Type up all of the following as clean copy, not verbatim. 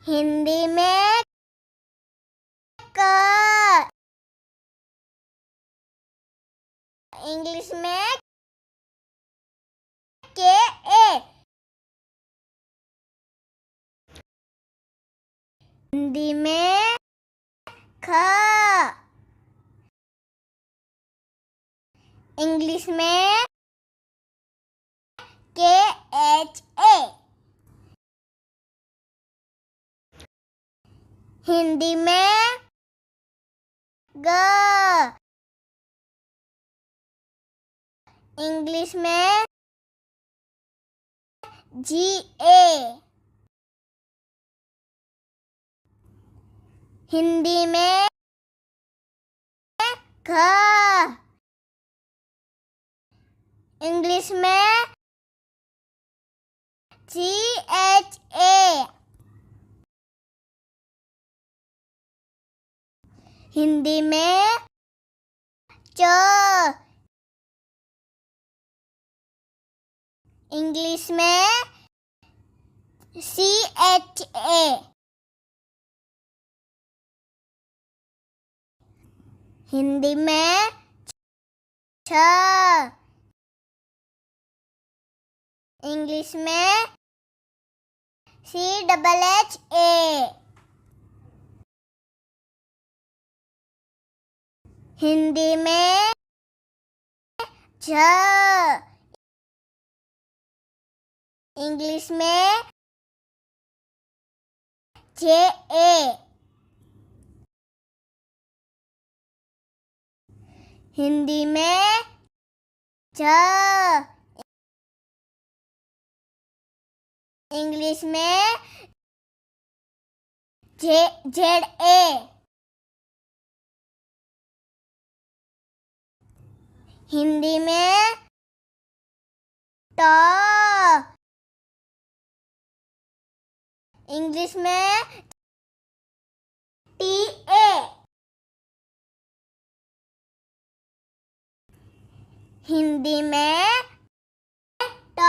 हिंदी में क, इंग्लिश में के ए, हिंदी में ख, इंग्लिश में के एच ए, हिंदी में ग, इंग्लिश में जी ए, हिंदी में घ, इंग्लिश में जी एच ए, हिंदी में च, इंग्लिश में सी एच ए, हिंदी में छ, इंग्लिश में C double H A, Hindi में झ, इंग्लिश में जे ए, हिंदी में झ, इंग्लिश में जेड ए, हिंदी में ट, इंग्लिश में टी ए, हिंदी में ट,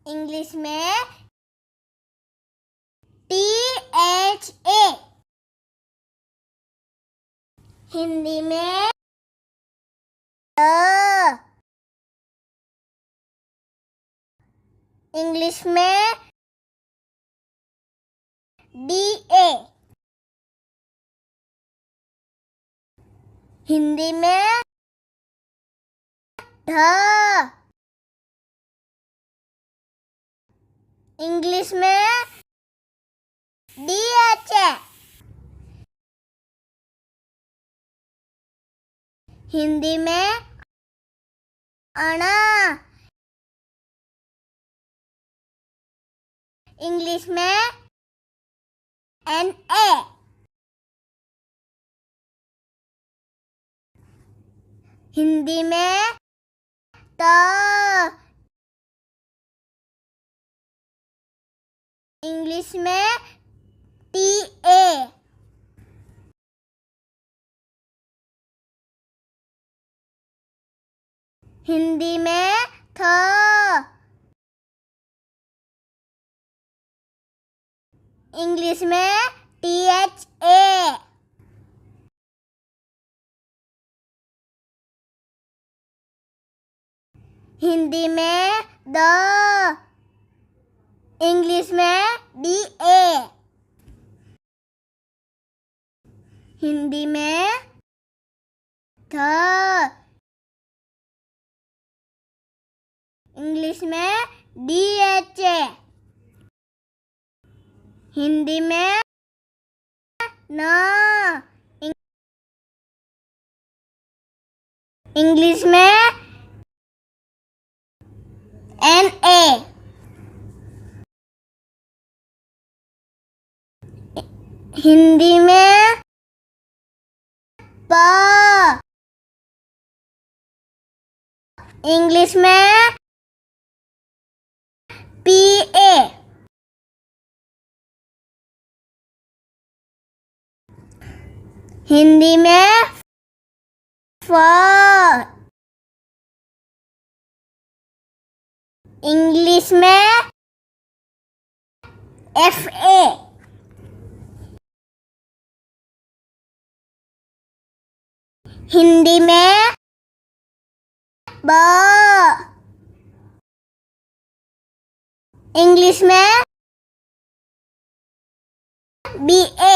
इंग्लिश में टी एच ए, हिंदी में ट, इंग्लिश में डी ए, हिंदी में ढ, इंग्लिश में डी एच ए, हिंदी में अणा, इंग्लिश में एन ए, हिंदी में त, इंग्लिश में टी ए, हिंदी में थ, इंग्लिश में टी एच ए, हिंदी में द, इंग्लिश में डी ए, हिंदी में थ, इंग्लिश में डी एच ए, हिंदी में न, इंग्लिश में एन ए, हिंदी में प, इंग्लिश में पी ए, हिंदी में फ, इंग्लिश में FA हिंदी में ब, इंग्लिश में BA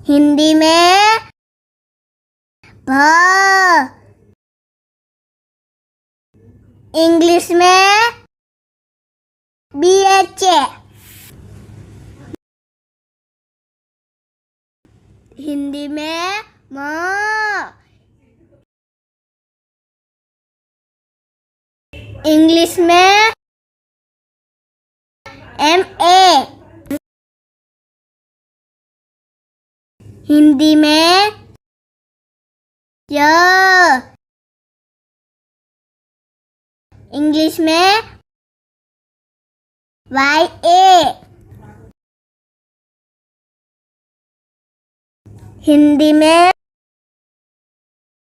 हिंदी में भ, इंग्लिश में BHA हिंदी में म, इंग्लिश में MA हिंदी में य, इंग्लिश में YA हिंदी में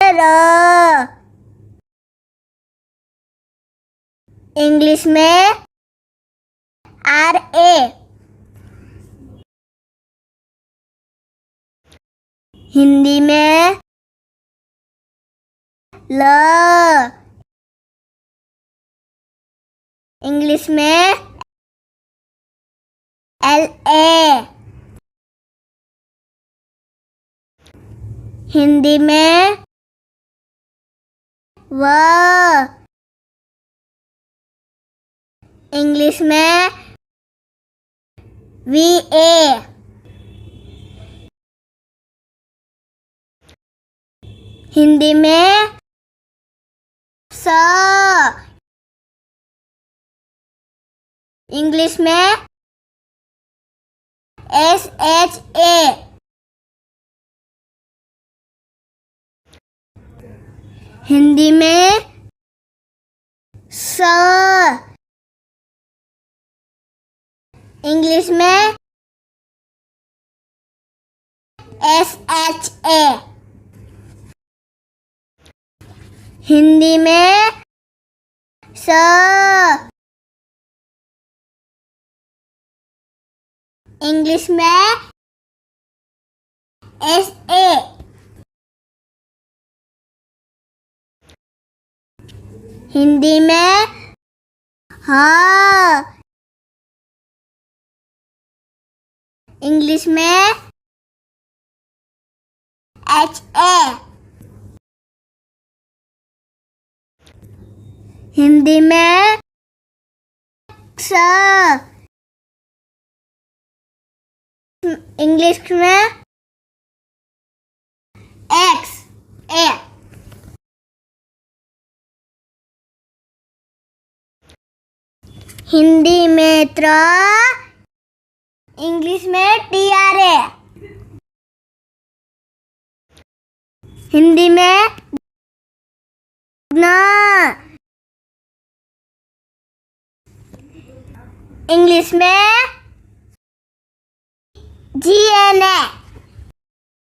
र, इंग्लिश में RA हिंदी में ल, इंग्लिश में LA हिंदी में व, इंग्लिश में VA हिंदी में स, इंग्लिश में SHA हिंदी में स, इंग्लिश में SHA हिंदी में स, इंग्लिश में SA हिंदी में ह, इंग्लिश में HA हिंदी में क्ष, इंग्लिश में XA हिंदी में त्र, इंग्लिश में TRA हिंदी में ज्ञ, इंग्लिश में GNA